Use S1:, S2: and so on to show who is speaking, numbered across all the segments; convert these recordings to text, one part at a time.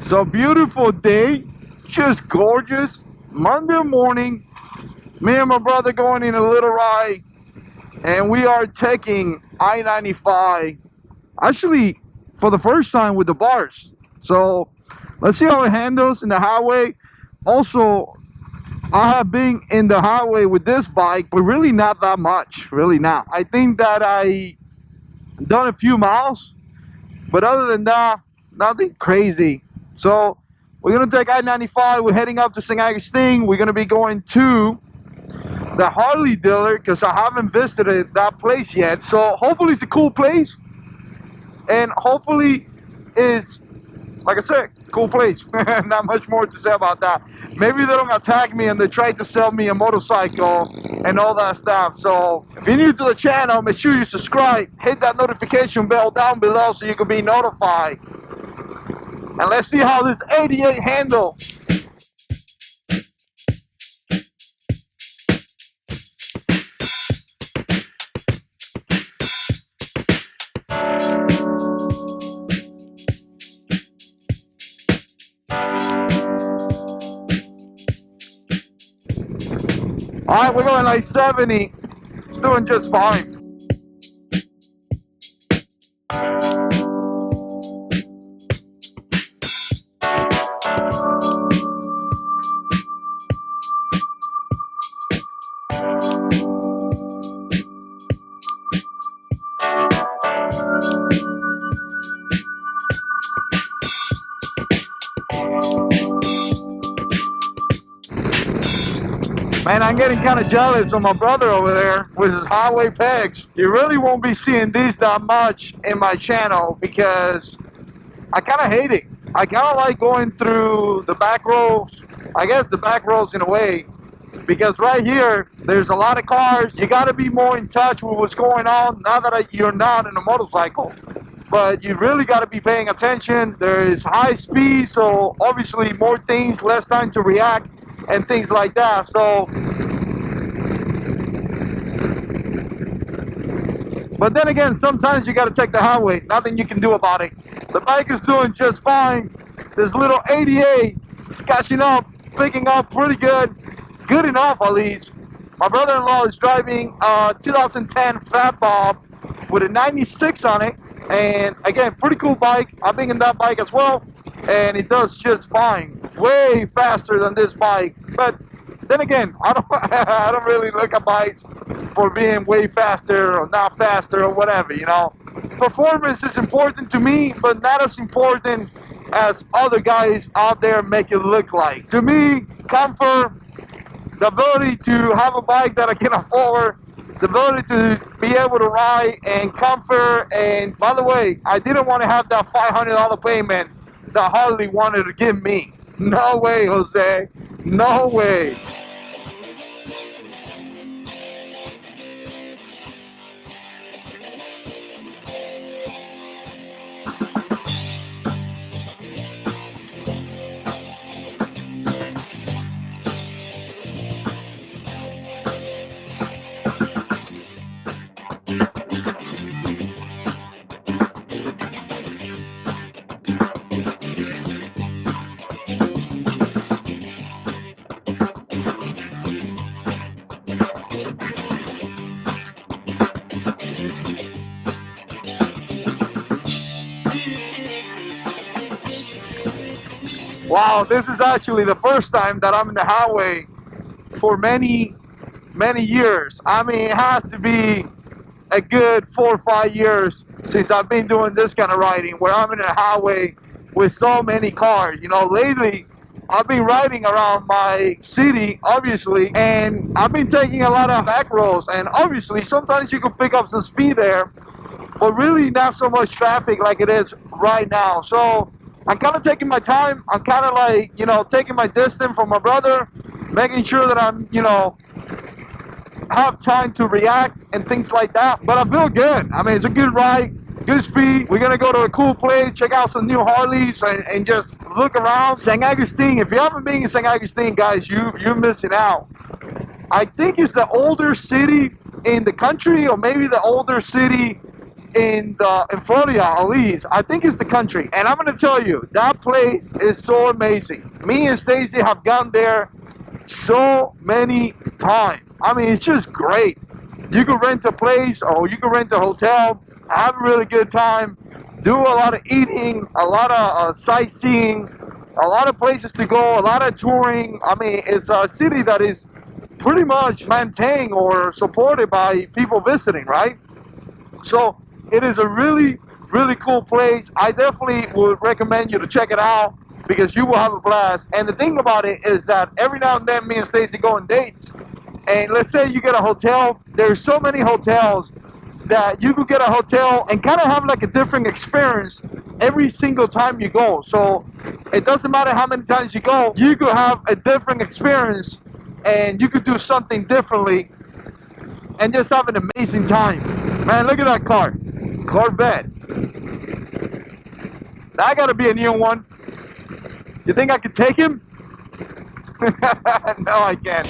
S1: So beautiful day, just gorgeous. Monday morning, me and my brother going in a little ride, and we are taking I-95, actually for the first time with the bars. So let's see how it handles in the highway. Also, I have been in the highway with this bike, but really not that much, really not. I think that I done a few miles, but other than that, nothing crazy. So we're gonna take I-95. We're heading up to St. Augustine. We're gonna be going to the Harley dealer because I haven't visited that place yet. So hopefully it's a cool place, and hopefully it's, like I said, cool place. Not much more to say about that. Maybe they don't attack me and they try to sell me a motorcycle and all that stuff. So if you're new to the channel, make sure you subscribe, hit that notification bell down below so you can be notified. And let's see how this 88 handles. Alright, we're going like 70. It's doing just fine. Man, I'm getting kind of jealous of my brother over there with his highway pegs. You really won't be seeing these that much in my channel because I kind of hate it. I kind of like going through the back roads. I guess the back roads in a way, because right here, there's a lot of cars. You got to be more in touch with what's going on now that you're not in a motorcycle. But you really got to be paying attention. There is high speed, so obviously more things, less time to react, and things like that. So, but then again, sometimes you got to take the highway. Nothing you can do about it. The bike is doing just fine. This little 88 is catching up, picking up pretty good. Good enough, at least. My brother-in-law is driving a 2010 Fat Bob with a 96 on it. And again, pretty cool bike. I've been in that bike as well, and it does just fine. Way faster than this bike. But then again, I don't really look at bikes for being way faster or not faster or whatever, you know. Performance is important to me, but not as important as other guys out there make it look like. To me, comfort, the ability to have a bike that I can afford, the ability to be able to ride, and comfort. And by the way, I didn't want to have that $500 payment that Harley wanted to give me. No way, Jose. No way. Wow, this is actually the first time that I'm in the highway for many years. I mean, it had to be a good 4 or 5 years since I've been doing this kind of riding, where I'm in a highway with so many cars. You know, lately I've been riding around my city, obviously, and I've been taking a lot of back roads, and obviously sometimes you can pick up some speed there, but really not so much traffic like it is right now. So I'm kind of taking my time. I'm kind of like, you know, taking my distance from my brother, making sure that I'm, you know, have time to react and things like that. But I feel good. I mean, it's a good ride, good speed. We're gonna go to a cool place, check out some new Harleys, and just look around. St. Augustine. If you haven't been in St. Augustine, guys, you're missing out. I think it's the older city in the country, or maybe the older city in Florida, at least. I think it's the country. And I'm gonna tell you, that place is so amazing. Me and Stacy have gone there so many times. I mean, it's just great. You could rent a place, or you could rent a hotel, have a really good time, do a lot of eating, a lot of sightseeing, a lot of places to go, a lot of touring. I mean, it's a city that is pretty much maintained or supported by people visiting, right? So it is a really, really cool place. I definitely would recommend you to check it out because you will have a blast. And the thing about it is that every now and then me and Stacy go on dates, and let's say you get a hotel. There's so many hotels that you could get a hotel and kind of have like a different experience every single time you go. So it doesn't matter how many times you go, you could have a different experience and you could do something differently and just have an amazing time. Man, look at that car. Corvette. That gotta be a new one. You think I could take him? No, I can't.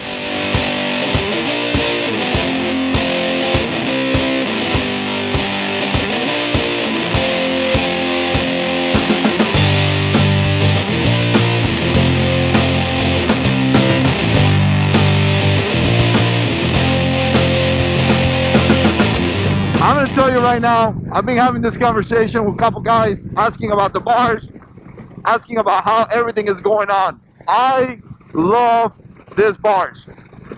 S1: I'm going to tell you right now, I've been having this conversation with a couple guys asking about the bars, asking about how everything is going on. I love these bars.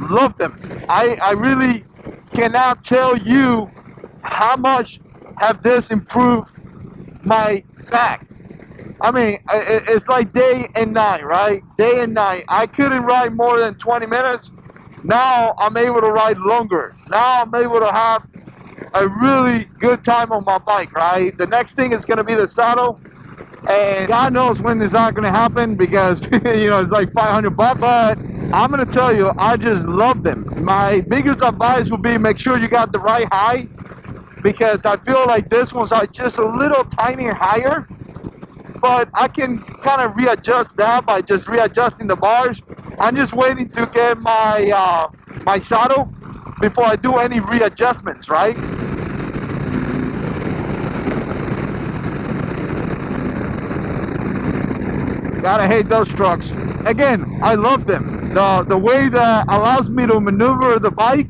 S1: Love them. I really cannot tell you how much have this improved my back. I mean, it's like day and night, right? Day and night. I couldn't ride more than 20 minutes. Now I'm able to ride longer. Now I'm able to have a really good time on my bike, right? The next thing is going to be the saddle, and God knows when this is not going to happen because you know, it's like $500, but I'm going to tell you, I just love them. My biggest advice would be make sure you got the right height, because I feel like this one's just a little tiny higher, but I can kind of readjust that by just readjusting the bars. I'm just waiting to get my my saddle before I do any readjustments, right? Gotta hate those trucks. Again, I love them. The way that allows me to maneuver the bike,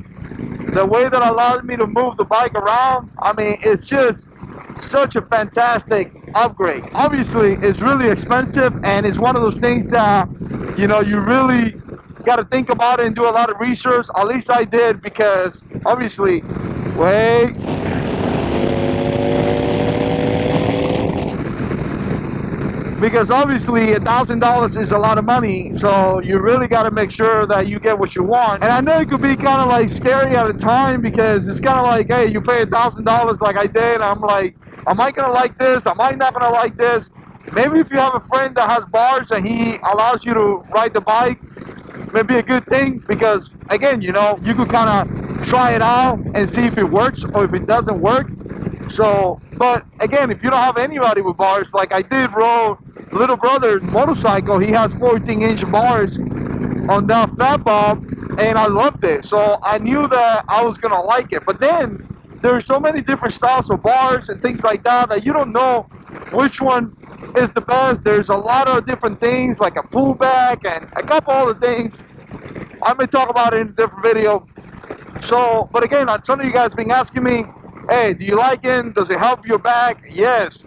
S1: the way that allows me to move the bike around, I mean, it's just such a fantastic upgrade. Obviously, it's really expensive, and it's one of those things that, you know, you really got to think about it and do a lot of research. At least I did, because obviously, wait. Because obviously $1,000 is a lot of money, so you really got to make sure that you get what you want. And I know it could be kind of like scary at a time, because it's kind of like, hey, you pay $1,000 like I did, and I'm like, am I gonna like this? Am I not gonna like this? Maybe if you have a friend that has bars and he allows you to ride the bike, maybe a good thing, because again, you know, you could kind of try it out and see if it works or if it doesn't work. So, but again, if you don't have anybody with bars, like I did roll little brother's motorcycle, he has 14-inch bars on that fat bob, and I loved it. So I knew that I was gonna like it. But then there's so many different styles of bars and things like that that you don't know which one is the best. There's a lot of different things, like a pullback and a couple other things. I may talk about it in a different video. So, but again, some of you guys have been asking me, hey, do you like it? Does it help your back? Yes,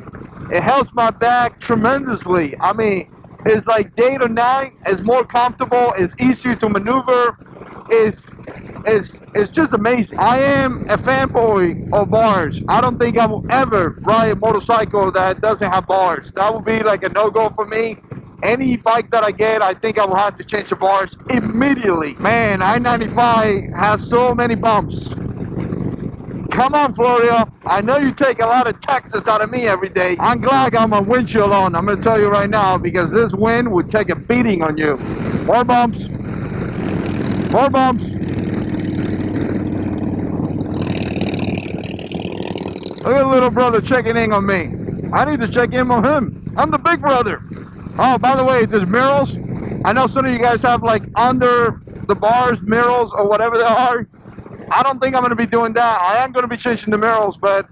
S1: it helps my back tremendously. I mean, it's like day to night. It's more comfortable. It's easier to maneuver. It's just amazing. I am a fanboy of bars. I don't think I will ever ride a motorcycle that doesn't have bars. That would be like a no-go for me. Any bike that I get, I think I will have to change the bars immediately. Man, I-95 has so many bumps. Come on, Florida. I know you take a lot of Texas out of me every day. I'm glad I'm on windshield on. I'm going to tell you right now, because this wind would take a beating on you. More bumps. More bumps. Look at little brother checking in on me. I need to check in on him. I'm the big brother. Oh, by the way, there's mirrors. I know some of you guys have like under the bars mirrors or whatever they are. I don't think I'm going to be doing that. I am going to be changing the mirrors, but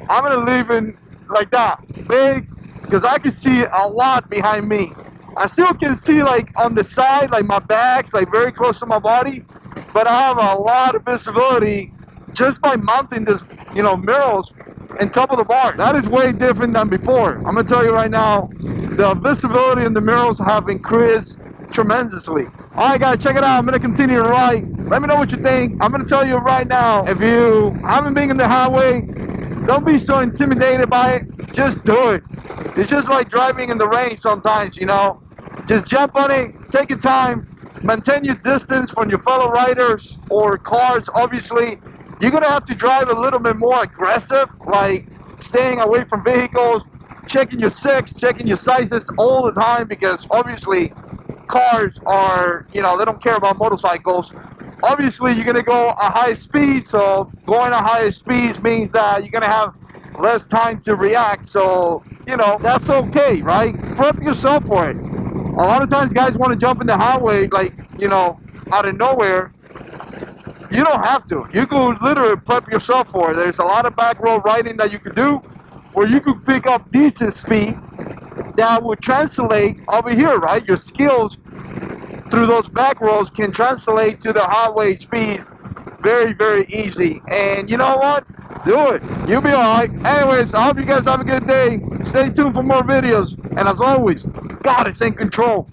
S1: I'm going to leave it like that, big, because I can see a lot behind me. I still can see like on the side, like my back's like very close to my body, but I have a lot of visibility just by mounting this, mirrors on top of the bar. That is way different than before. I'm gonna tell you right now, the visibility in the mirrors have increased tremendously. All right, guys, check it out. I'm gonna continue to ride. Let me know what you think. I'm gonna tell you right now, if you haven't been in the highway, don't be so intimidated by it. Just do it. It's just like driving in the rain sometimes, Just jump on it, take your time, maintain your distance from your fellow riders or cars. Obviously, you're gonna have to drive a little bit more aggressive, like staying away from vehicles, checking your six, checking your sizes all the time, because obviously cars are, they don't care about motorcycles. Obviously, you're gonna go a high speed, so going at higher speeds means that you're gonna have less time to react. So, that's okay, right? Prep yourself for it. A lot of times guys want to jump in the highway, like, out of nowhere. You don't have to. You could literally prep yourself for it. There's a lot of back road riding that you could do, where you could pick up decent speed that would translate over here, right? Your skills through those back roads can translate to the highway speeds very, very easy. And you know what? Do it. You'll be alright. Anyways, I hope you guys have a good day. Stay tuned for more videos. And as always, God is in control.